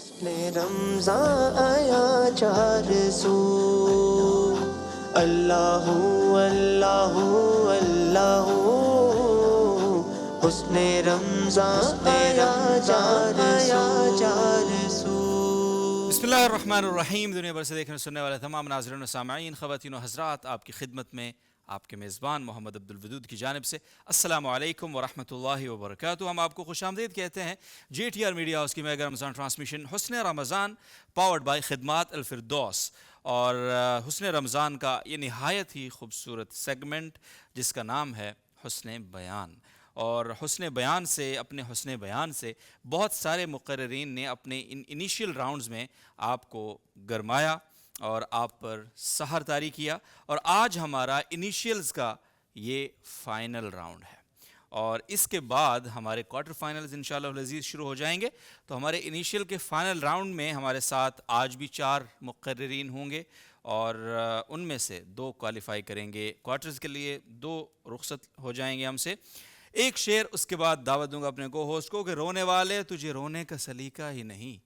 رمضان آیا چار سو، اللہ اللہ اللہ، حسن رمضان آیا چار سو۔ بسم اللہ الرحمن الرحیم۔ دنیا بھر سے دیکھنے سننے والے تمام ناظرین و سامعین، خواتین و حضرات، آپ کی خدمت میں آپ کے میزبان محمد عبدالودود کی جانب سے السلام علیکم ورحمۃ اللہ وبرکاتہ۔ ہم آپ کو خوش آمدید کہتے ہیں جی ٹی آر میڈیا ہاؤس کی mega Ramzan transmission Husn Ramzan powered by Khidmat Alfirdous, اور حسن رمضان کا یہ نہایت ہی خوبصورت سیگمنٹ جس کا نام ہے حسن بیان۔ اور حسن بیان سے، اپنے حسن بیان سے بہت سارے مقررین نے اپنے انیشیل راؤنڈز میں آپ کو گرمایا اور آپ پر سحر طاری کیا، اور آج ہمارا انیشیلز کا یہ فائنل راؤنڈ ہے، اور اس کے بعد ہمارے کوارٹر فائنلز انشاءاللہ العزیز شروع ہو جائیں گے۔ تو ہمارے انیشیل کے فائنل راؤنڈ میں ہمارے ساتھ آج بھی 4 مقررین ہوں گے، اور ان میں سے 2 کوالیفائی کریں گے کوارٹرز کے لیے، 2 رخصت ہو جائیں گے ہم سے۔ ایک شعر اس کے بعد دعوت دوں گا اپنے کو ہوسٹ کو کہ رونے والے تجھے رونے کا سلیقہ ہی نہیں۔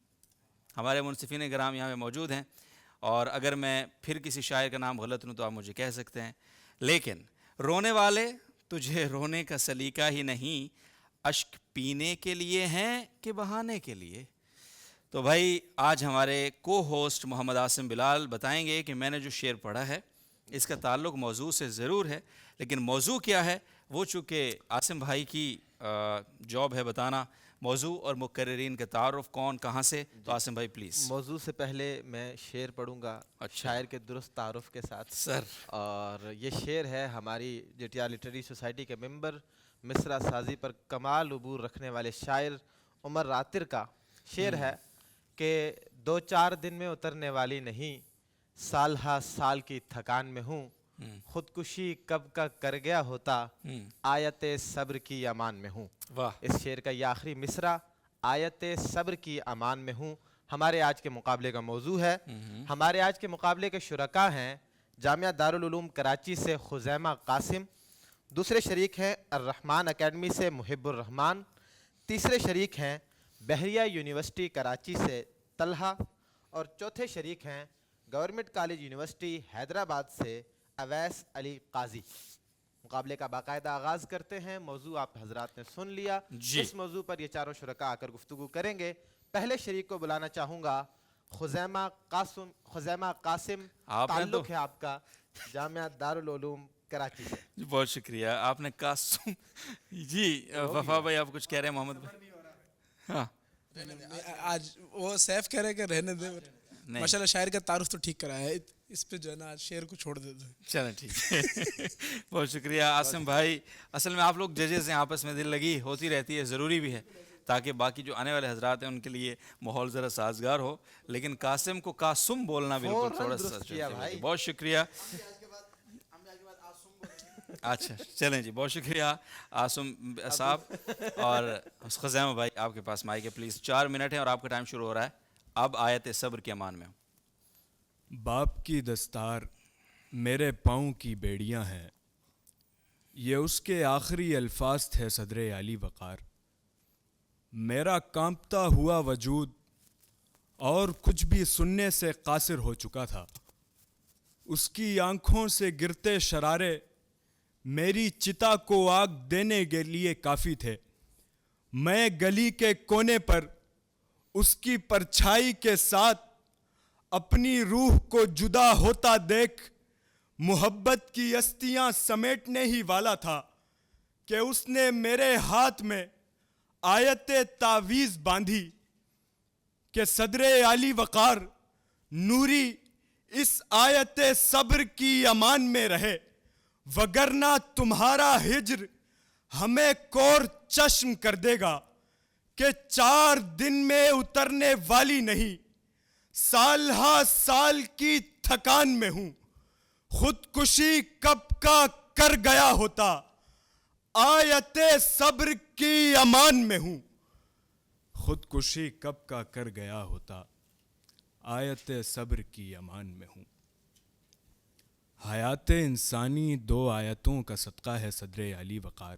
ہمارے منصفین کرام یہاں پہ موجود ہیں، اور اگر میں پھر کسی شاعر کا نام غلط ہوں تو آپ مجھے کہہ سکتے ہیں، لیکن رونے والے تجھے رونے کا سلیقہ ہی نہیں، اشک پینے کے لیے ہیں کہ بہانے کے لیے۔ تو بھائی آج ہمارے کو ہوسٹ محمد عاصم بلال بتائیں گے کہ میں نے جو شعر پڑھا ہے اس کا تعلق موضوع سے ضرور ہے، لیکن موضوع کیا ہے وہ چونکہ عاصم بھائی کی جاب ہے بتانا موضوع اور مقررین کا تعارف کون کہاں سے۔ تو عاصم بھائی پلیز۔ موضوع سے پہلے میں شعر پڑھوں گا شاعر کے درست تعارف کے ساتھ سر، اور یہ شعر ہے ہماری G T R literary society کے ممبر، مصرع سازی پر کمال عبور رکھنے والے شاعر عمر راتر کا شعر ہے کہ 2-4 دن میں اترنے والی نہیں، سال ہا سال کی تھکان میں ہوں، خودکشی کب کا کر گیا ہوتا، آیت صبر کی امان میں ہوں۔ واہ، اس شعر کا یہ آخری مصرع آیت صبر کی امان میں ہوں ہمارے آج کے مقابلے کا موضوع ہے۔ ہمارے آج کے مقابلے کے شرکاء ہیں جامعہ دارالعلوم کراچی سے خزیمہ قاسم، دوسرے شریک ہیں الرحمن اکیڈمی سے محب الرحمان، تیسرے شریک ہیں بحریہ یونیورسٹی کراچی سے طلحہ، اور چوتھے شریک ہیں گورنمنٹ کالج یونیورسٹی حیدرآباد سے اویس علی قاضی۔ مقابلے کا باقاعدہ آغاز کرتے ہیں۔ موضوع آپ حضرات نے سن لیا، اس موضوع پر یہ چاروں شرکاء آ کر گفتگو کریں گے۔ پہلے شریک کو بلانا چاہوں گا خزیمہ قاسم، تعلق ہے آپ کا جامعہ دارالعلوم کراچی سے۔ بہت شکریہ۔ آپ نے قاسم جی وفا بھائی آپ کچھ کہہ رہے ہیں؟ محمد بھائی ہاں آج وہ سیف کہہ رہے کہ رہنے دے، ماشاءاللہ شاعر کا تعارف تو ٹھیک کرایا ہے، اس پہ جو ہے نا شعر کو چھوڑ دیتے ہیں۔ چلیں ٹھیک ہے، بہت شکریہ عاصم بھائی۔ اصل میں آپ لوگ ججز ہیں، آپس میں دل لگی ہوتی رہتی ہے، ضروری بھی ہے تاکہ باقی جو آنے والے حضرات ہیں ان کے لیے ماحول ذرا سازگار ہو، لیکن قاسم کو قاسم بولنا بالکل تھوڑا سا۔ بہت شکریہ۔ اچھا چلیں جی، بہت شکریہ عاصم صاحب۔ اور خزیمہ بھائی آپ کے پاس مائک ہے پلیز، 4 منٹ ہیں اور آپ کا ٹائم شروع ہو رہا ہے اب۔ آیت صبر کے امان میں ہوں۔ باپ کی دستار میرے پاؤں کی بیڑیاں ہیں، یہ اس کے آخری الفاظ تھے صدر علی وقار۔ میرا کانپتا ہوا وجود اور کچھ بھی سننے سے قاصر ہو چکا تھا، اس کی آنکھوں سے گرتے شرارے میری چتا کو آگ دینے کے لیے کافی تھے۔ میں گلی کے کونے پر اس کی پرچھائی کے ساتھ اپنی روح کو جدا ہوتا دیکھ محبت کی استیاں سمیٹنے ہی والا تھا کہ اس نے میرے ہاتھ میں آیت تعویذ باندھی کہ صدر علی وقار نوری اس آیت صبر کی امان میں رہے، وگرنہ تمہارا ہجر ہمیں کور چشم کر دے گا کہ 4 دن میں اترنے والی نہیں، سال ہا سال کی تھکان میں ہوں، خودکشی کب کا کر گیا ہوتا، آیت صبر کی امان میں ہوں۔ خودکشی کب کا کر گیا ہوتا، آیت صبر کی امان میں ہوں۔ حیات انسانی 2 آیتوں کا صدقہ ہے صدر علی وقار۔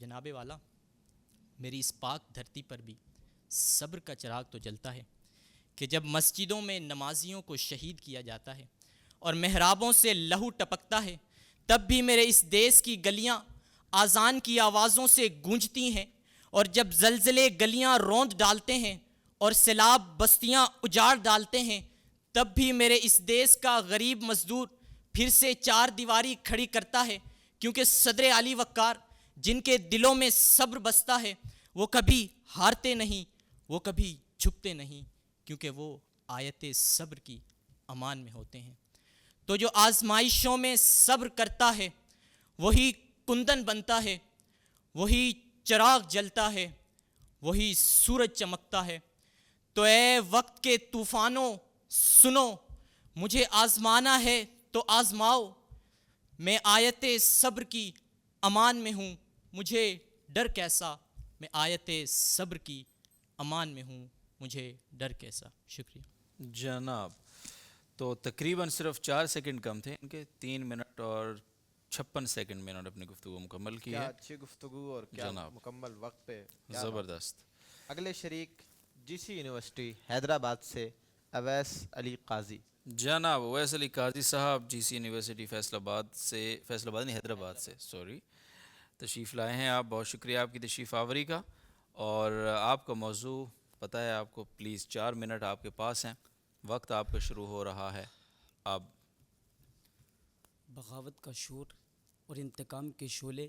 جناب والا میری اس پاک دھرتی پر بھی صبر کا چراغ تو جلتا ہے کہ جب مسجدوں میں نمازیوں کو شہید کیا جاتا ہے اور محرابوں سے لہو ٹپکتا ہے، تب بھی میرے اس دیس کی گلیاں آذان کی آوازوں سے گونجتی ہیں، اور جب زلزلے گلیاں روند ڈالتے ہیں اور سیلاب بستیاں اجاڑ ڈالتے ہیں، تب بھی میرے اس دیس کا غریب مزدور پھر سے چار دیواری کھڑی کرتا ہے، کیونکہ صدر علی وقار جن کے دلوں میں صبر بستا ہے وہ کبھی ہارتے نہیں، وہ کبھی جھکتے نہیں، کیونکہ وہ آیت صبر کی امان میں ہوتے ہیں۔ تو جو آزمائشوں میں صبر کرتا ہے وہی کندن بنتا ہے، وہی چراغ جلتا ہے، وہی سورج چمکتا ہے۔ تو اے وقت کے طوفانوں سنو، مجھے آزمانا ہے تو آزماؤ، میں آیت صبر کی امان میں ہوں، مجھے ڈر کیسا، میں آیت صبر کی امان میں ہوں، مجھے ڈر کیسا۔ شکریہ جناب۔ تو تقریباً صرف 4 سیکنڈ کم تھے ان کے، 3 منٹ اور 56 سیکنڈ میں انہوں نے اپنی گفتگو مکمل کی کیا ہے۔ اچھی گفتگو اور کیا جناب مکمل وقت پہ، کیا زبردست۔ اگلے شریک جی سی یونیورسٹی حیدرآباد سے اویس علی قاضی۔ جناب اویس علی قاضی صاحب جی سی یونیورسٹی فیصل آباد سے، فیصل آباد نہیں حیدرآباد سے سوری، تشریف لائے ہیں آپ، بہت شکریہ آپ کی تشریف آوری کا۔ اور آپ کا موضوع پتہ ہے آپ کو، پلیز 4 منٹ آپ کے پاس ہیں، وقت آپ کا شروع ہو رہا ہے اب۔ بغاوت کا شور اور انتقام کے شعلے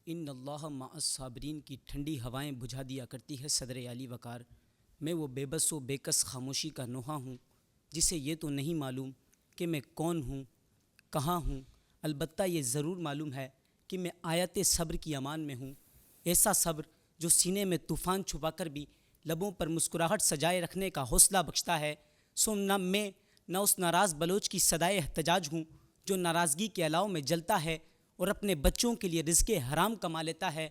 ان اللہ مع الصابرین کی ٹھنڈی ہوائیں بجھا دیا کرتی ہے صدر علی وقار۔ میں وہ بے بس و بے کس خاموشی کا نوحہ ہوں جسے یہ تو نہیں معلوم کہ میں کون ہوں، کہاں ہوں، البتہ یہ ضرور معلوم ہے کہ میں آیت صبر کی امان میں ہوں، ایسا صبر جو سینے میں طوفان چھپا کر بھی لبوں پر مسکراہٹ سجائے رکھنے کا حوصلہ بخشتا ہے۔ سو نہ میں نہ اس ناراض بلوچ کی صدائے احتجاج ہوں جو ناراضگی کے علاؤ میں جلتا ہے اور اپنے بچوں کے لیے رزق حرام کما لیتا ہے،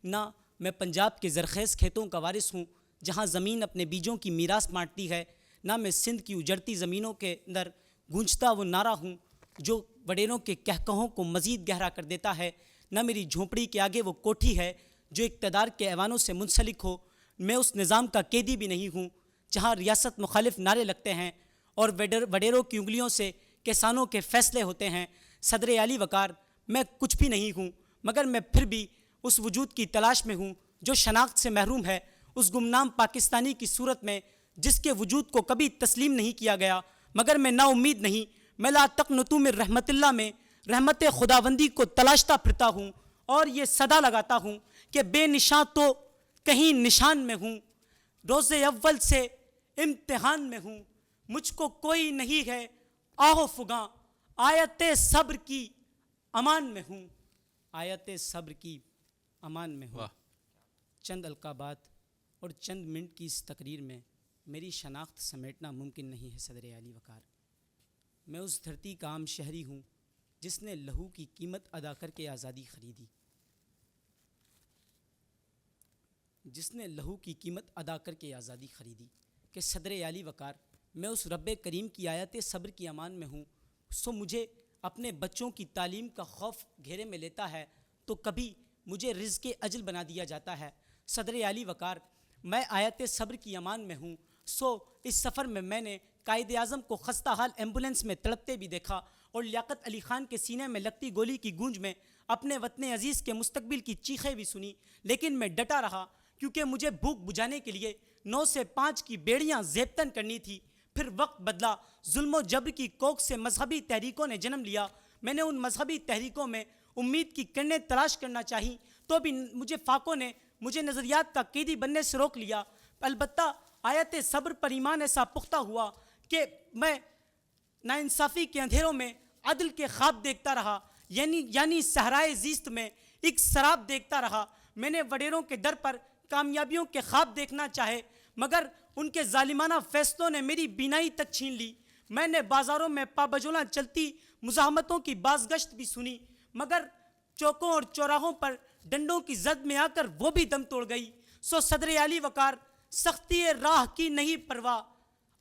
نہ میں پنجاب کے زرخیز کھیتوں کا وارث ہوں جہاں زمین اپنے بیجوں کی میراث بانٹتی ہے، نہ میں سندھ کی اجڑتی زمینوں کے اندر گونجتا وہ نعرہ ہوں جو وڈیروں کے کہکہوں کو مزید گہرا کر دیتا ہے، نہ میری جھونپڑی کے آگے وہ کوٹھی ہے جو اقتدار کے ایوانوں سے منسلک ہو۔ میں اس نظام کا قیدی بھی نہیں ہوں جہاں ریاست مخالف نعرے لگتے ہیں اور وڈیروں کی انگلیوں سے کسانوں کے فیصلے ہوتے ہیں۔ صدر علی وقار میں کچھ بھی نہیں ہوں، مگر میں پھر بھی اس وجود کی تلاش میں ہوں جو شناخت سے محروم ہے، اس گمنام پاکستانی کی صورت میں جس کے وجود کو کبھی تسلیم نہیں کیا گیا، مگر میں نا امید نہیں، میں لا تقنطوا من رحمت اللہ میں رحمت خداوندی کو تلاشتا پھرتا ہوں اور یہ صدا لگاتا ہوں کہ بے نشان تو کہیں نشان میں ہوں، روز اول سے امتحان میں ہوں، مجھ کو کوئی نہیں ہے آہو فگاں، آیت صبر کی امان میں ہوں، آیت صبر کی امان میں ہوں۔ چند القابات اور چند منٹ کی اس تقریر میں میری شناخت سمیٹنا ممکن نہیں ہے صدر علی وقار۔ میں اس دھرتی کا عام شہری ہوں جس نے لہو کی قیمت ادا کر کے آزادی خریدی، جس نے لہو کی قیمت ادا کر کے آزادی خریدی کہ صدر علی وقار میں اس رب کریم کی آیت صبر کی امان میں ہوں۔ سو مجھے اپنے بچوں کی تعلیم کا خوف گھیرے میں لیتا ہے تو کبھی مجھے رزق اجل بنا دیا جاتا ہے۔ صدر علی وقار میں آیت صبر کی امان میں ہوں۔ سو اس سفر میں نے قائد اعظم کو خستہ حال ایمبولینس میں تڑپتے بھی دیکھا اور لیاقت علی خان کے سینے میں لگتی گولی کی گونج میں اپنے وطن عزیز کے مستقبل کی چیخیں بھی سنی، لیکن میں ڈٹا رہا کیونکہ مجھے بھوک بجھانے کے لیے 9 سے 5 کی بیڑیاں زیبتن کرنی تھی۔ پھر وقت بدلا، ظلم و جبر کی کوکھ سے مذہبی تحریکوں نے جنم لیا۔ میں نے ان مذہبی تحریکوں میں امید کی کرنیں تلاش کرنا چاہی تو بھی مجھے فاقوں نے مجھے نظریات کا قیدی بننے سے روک لیا۔ البتہ آیت صبر پر ایمان ایسا پختہ ہوا کہ میں ناانصافی کے اندھیروں میں عدل کے خواب دیکھتا رہا، یعنی صحرائے زیست میں ایک سراب دیکھتا رہا۔ میں نے وڈیروں کے در پر کامیابیوں کے خواب دیکھنا چاہے، مگر ان کے ظالمانہ فیصلوں نے میری بینائی تک چھین لی۔ میں نے بازاروں میں پابجولہ چلتی مزاحمتوں کی بازگشت بھی سنی، مگر چوکوں اور چوراہوں پر ڈنڈوں کی زد میں آ کر وہ بھی دم توڑ گئی۔ سو صدر علی وقار سختی راہ کی نہیں پرواہ،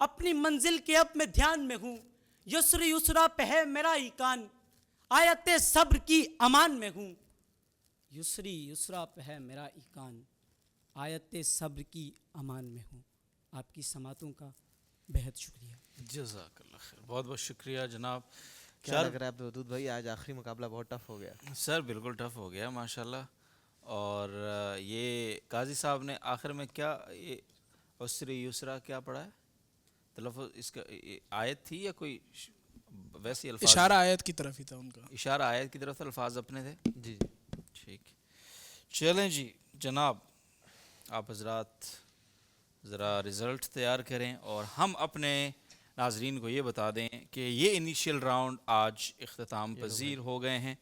اپنی منزل کے اب میں دھیان میں ہوں، یسر یسرا پہ ہے میرا ایقان، آیت صبر کی امان میں ہوں، یسری یسرا پہ ہے میرا ایقان، آیت صبر کی امان میں ہوں. آپ کی سماعتوں کا بہت شکریہ. جزاک اللہ خیر، بہت بہت شکریہ جناب. کیا لگ رہا ہے عبدالودود بھائی آج آخری مقابلہ بہت ٹف ہو گیا؟ سر بالکل ٹف ہو گیا ماشاءاللہ. اور یہ قاضی صاحب نے آخر میں کیا یہ عسری یسرا کیا پڑھا ہے تلفظ اس کا؟ آیت تھی یا کوئی ویسی الفاظ؟ اشارہ آیت کی طرف ہی تھا ان کا. اشارہ آیت کی طرف الفاظ اپنے تھے. جی ٹھیک. چلیں جی جناب، آپ حضرات ذرا رزلٹ تیار کریں اور ہم اپنے ناظرین کو یہ بتا دیں کہ یہ انیشیل راؤنڈ آج اختتام پذیر ہو گئے ہیں،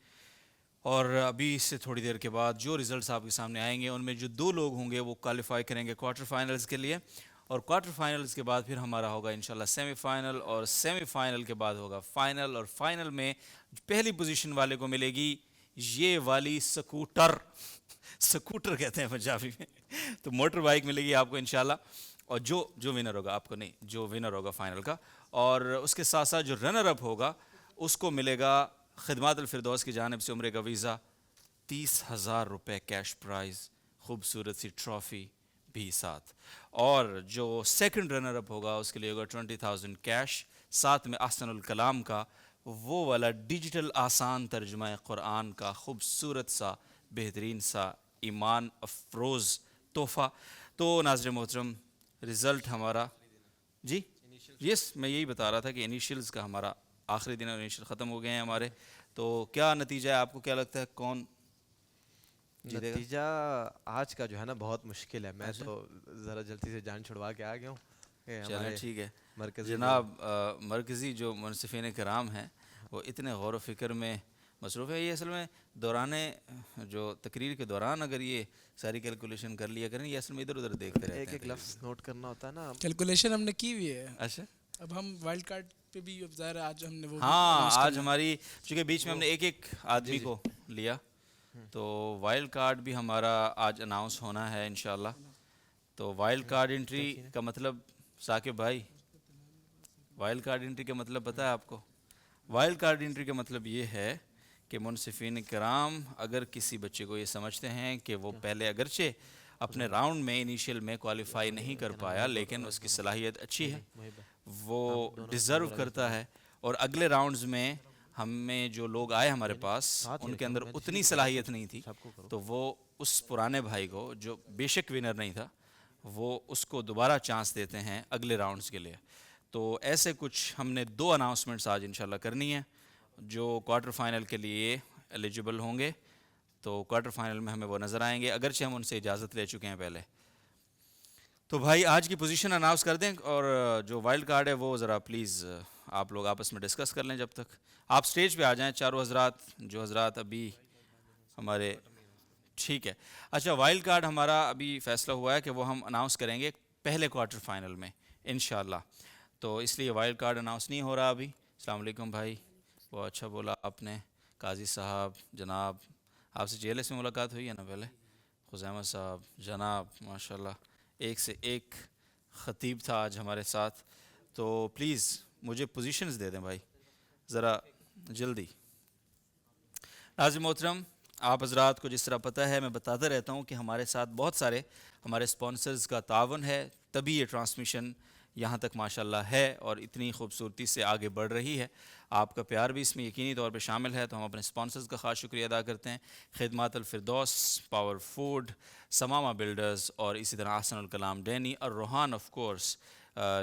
اور ابھی اس سے تھوڑی دیر کے بعد جو رزلٹس آپ کے سامنے آئیں گے ان میں جو 2 لوگ ہوں گے وہ کوالیفائی کریں گے کوارٹر فائنلز کے لیے، اور کوارٹر فائنلز کے بعد پھر ہمارا ہوگا انشاءاللہ سیمی فائنل، اور سیمی فائنل کے بعد ہوگا فائنل، اور فائنل میں پہلی پوزیشن والے کو ملے گی یہ والی سکوٹر کہتے ہیں پنجابی میں، تو موٹر بائک ملے گی آپ کو انشاءاللہ. اور جو ونر ہوگا، آپ کو نہیں، جو ونر ہوگا فائنل کا، اور اس کے ساتھ ساتھ جو رنر اپ ہوگا اس کو ملے گا خدمات الفردوس کی جانب سے عمرے کا ویزا، 30,000 روپے کیش پرائز، خوبصورت سی ٹرافی بھی ساتھ، اور جو سیکنڈ رنر اپ ہوگا اس کے لیے ہوگا 20,000 کیش، ساتھ میں احسن الکلام کا وہ والا ڈیجیٹل آسان ترجمہ قرآن کا خوبصورت سا بہترین سا ایمان افروز تحفہ. تو ناظر محترم رزلٹ ہمارا جی یس میں یہی بتا رہا تھا کہ انیشیلز کا ہمارا آخری دن انیشیل ختم ہو گئے ہیں ہمارے. تو کیا نتیجہ ہے، آپ کو کیا لگتا ہے کون جیتے گا؟ نتیجہ آج کا جو ہے نا بہت مشکل ہے. میں تو ذرا جلدی سے جان چھڑوا کے آ گیا ہوں. چلیں ٹھیک ہے جناب. مرکزی جو منصفین کرام ہیں وہ اتنے غور و فکر میں مصروف ہے. یہ اصل میں دوران جو تقریر کے دوران اگر یہ ساری کیلکولیشن کر لیا کریں، یہ اصل میں ادھر ادھر دیکھتے رہتے ہیں. ایک لفظ نوٹ کرنا ہوتا ہے نا. کیلکولیشن ہم نے کی ہوئی ہے. اچھا اب ہم وائلڈ کارڈ پہ بھی ظاہر ہے آج ہم نے وہ ہاں آج ہماری چونکہ بیچ میں ہم نے ایک آدمی کو لیا، تو وائلڈ کارڈ بھی ہمارا آج اناؤنس ہونا ہے انشاءاللہ. تو وائلڈ کارڈ انٹری کا مطلب ثاقب بھائی، وائلڈ کارڈ انٹری کا مطلب پتہ ہے آپ کو؟ وائلڈ کارڈ انٹری کا مطلب یہ ہے کہ منصفین کرام اگر کسی بچے کو یہ سمجھتے ہیں کہ وہ پہلے اگرچہ اپنے راؤنڈ میں انیشیل میں کوالیفائی نہیں کر پایا لیکن اس کی صلاحیت اچھی ہے، وہ ڈیزرو کرتا ہے، اور اگلے راؤنڈز میں ہمیں جو لوگ آئے ہمارے پاس ان کے اندر اتنی صلاحیت نہیں تھی، تو وہ اس پرانے بھائی کو جو بے شک ونر نہیں تھا وہ اس کو دوبارہ چانس دیتے ہیں اگلے راؤنڈز کے لیے. تو ایسے کچھ ہم نے 2 اناؤنسمنٹس آج انشاءاللہ کرنی ہیں. جو کوارٹر فائنل کے لیے ایلیجیبل ہوں گے تو کوارٹر فائنل میں ہمیں وہ نظر آئیں گے، اگرچہ ہم ان سے اجازت لے چکے ہیں پہلے. تو بھائی آج کی پوزیشن اناؤنس کر دیں، اور جو وائلڈ کارڈ ہے وہ ذرا پلیز آپ لوگ آپس میں ڈسکس کر لیں. جب تک آپ سٹیج پہ آ جائیں چاروں حضرات، جو حضرات ابھی ہمارے ٹھیک ہے. اچھا وائلڈ کارڈ ہمارا ابھی فیصلہ ہوا ہے کہ وہ ہم اناؤنس کریں گے پہلے کوارٹر فائنل میں انشاءاللہ. تو اس لیے وائلڈ کارڈ اناؤنس نہیں ہو رہا ابھی. السلام علیکم بھائی، بہت اچھا بولا آپ نے. قاضی صاحب جناب، آپ سے جی ایل ایس میں ملاقات ہوئی ہے نا پہلے؟ خزیمہ صاحب جناب ماشاءاللہ ایک سے ایک خطیب تھا آج ہمارے ساتھ. تو پلیز مجھے پوزیشنز دے دیں بھائی ذرا جلدی. ناظرین محترم، آپ حضرات کو جس طرح پتہ ہے میں بتاتا رہتا ہوں کہ ہمارے ساتھ بہت سارے ہمارے سپانسرز کا تعاون ہے، تبھی یہ ٹرانسمیشن یہاں تک ماشاءاللہ ہے اور اتنی خوبصورتی سے آگے بڑھ رہی ہے. آپ کا پیار بھی اس میں یقینی طور پہ شامل ہے، تو ہم اپنے سپانسرز کا خاص شکریہ ادا کرتے ہیں. خدمات الفردوس، پاور فوڈ، سماما بلڈرز، اور اسی طرح احسن الکلام ڈینی، اور روحان آف کورس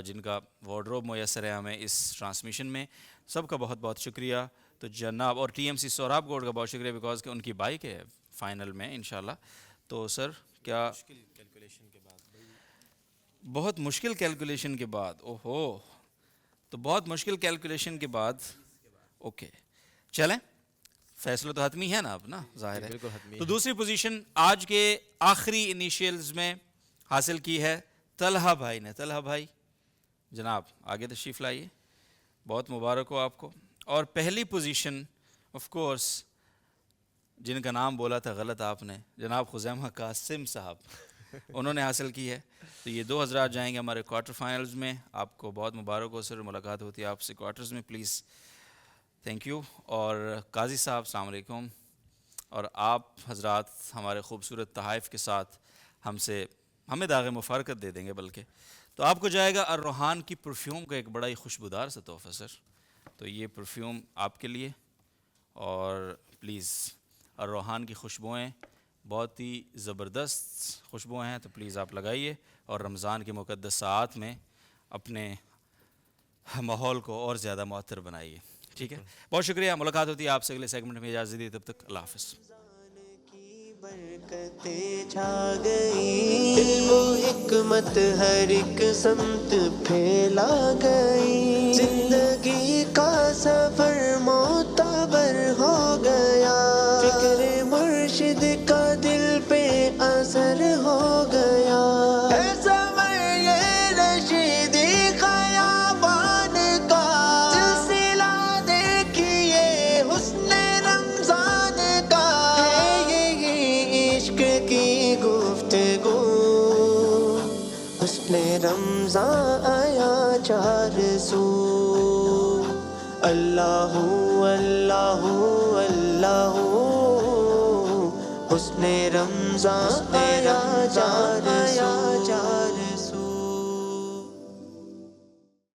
جن کا وارڈروب میسر ہے ہمیں اس ٹرانسمیشن میں. سب کا بہت بہت شکریہ. تو جناب اور ٹی ایم سی سوراب گوڈ کا بہت شکریہ بیکاز کہ ان کی بائک ہے فائنل میں انشاءاللہ. تو سر کیا بہت مشکل کیلکولیشن کے بعد، اوہو تو بہت مشکل کیلکولیشن کے بعد اوکے چلیں فیصلہ تو حتمی ہے نا اب نا، ظاہر ہے. تو دوسری پوزیشن آج کے آخری انیشیلز میں حاصل کی ہے طلحہ بھائی نے. طلحہ بھائی جناب آگے تشریف لائیے، بہت مبارک ہو آپ کو. اور پہلی پوزیشن آف کورس جن کا نام بولا تھا غلط آپ نے، جناب خزیمہ قاسم صاحب، انہوں نے حاصل کی ہے. تو یہ 2 حضرات جائیں گے ہمارے کوارٹر فائنلز میں. آپ کو بہت مبارک ہو سر، ملاقات ہوتی ہے آپ سے کوارٹرز میں پلیز. Thank you. اور قاضی صاحب السلام علیکم. اور آپ حضرات ہمارے خوبصورت تحائف کے ساتھ ہمیں داغ مفارقت دے دیں گے بلکہ. تو آپ کو جائے گا الروحان کی پرفیوم کا ایک بڑا ہی خوشبودار سا تحفہ سر. تو یہ پرفیوم آپ کے لیے، اور پلیز الروحان کی خوشبوئیں بہت ہی زبردست خوشبوئیں ہیں، تو پلیز آپ لگائیے اور رمضان کے مقدس ساعات میں اپنے ماحول کو اور زیادہ معطر بنائیے. ٹھیک ہے، بہت شکریہ. ملاقات ہوتی ہے آپ سے اگلے سیگمنٹ میں. اجازت دیجیے، تب تک اللہ حافظ. برکتیں چھا گئی، علم و حکمت ہر ایک سمت پھیلا گئی، زندگی کا سفر معتبر ہو گیا، فکر مرشد کا دل پہ اثر ہو گیا. اے سمر یہ رشیدی خیابان کا سلسلہ دیکھیے حسن رمضان کا، عشق کی گفتگو حسن رمضان آیا چار سو. اللہ اللہ اللہ حسن رمضان آیا چار سو.